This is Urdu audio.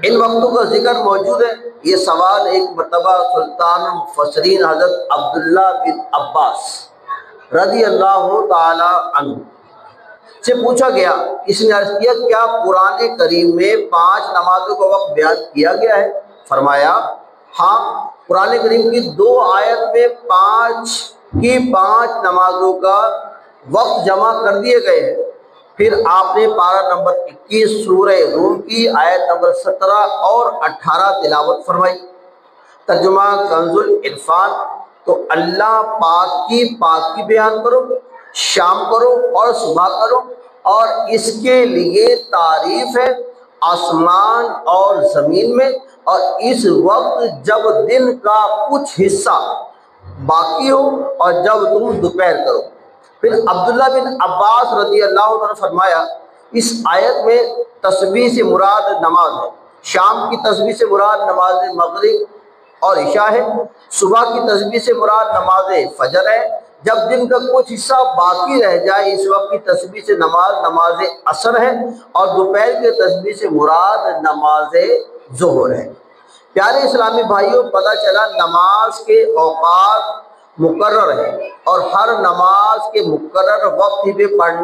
ان وقتوں کا ذکر موجود ہے۔ یہ سوال ایک مرتبہ سلطان المفسرین حضرت عبداللہ بن عباس رضی اللہ تعالی عنہ سے پوچھا گیا۔ اس نے عرض کیا کیا قرآن کریم میں 5 نمازوں کا وقت بیان کیا گیا ہے؟ فرمایا ہاں، قرآن کریم کی 2 آیت میں 5 نمازوں کا وقت جمع کر دیے گئے ہیں۔ پھر آپ نے پارہ نمبر 21 سورہ روم کی آیت نمبر 17 اور 18 تلاوت فرمائی۔ ترجمہ کنز العرفان۔ تو اللہ پاک کی پاکی بیان کرو، شام کرو اور صبح کرو، اور اس کے لیے تعریف ہے آسمان اور زمین میں، اور اس وقت جب دن کا کچھ حصہ باقی ہو اور جب تم دوپہر کرو۔ پھر عبداللہ بن عباس رضی اللہ عنہ نے فرمایا اس آیت میں تسبیح سے مراد نماز ہے، شام کی تسبیح سے مراد نماز مغرب اور عشاء ہے، صبح کی تسبیح سے مراد نماز فجر ہے، جب دن کا کچھ حصہ باقی رہ جائے اس وقت کی تسبیح سے نماز عصر ہے، اور دوپہر کی تسبیح سے مراد نماز ظہر ہے۔ پیارے اسلامی بھائیوں، پتہ چلا نماز کے اوقات مقرر ہے، اور ہر نماز کے مقرر وقت پہ پڑھنا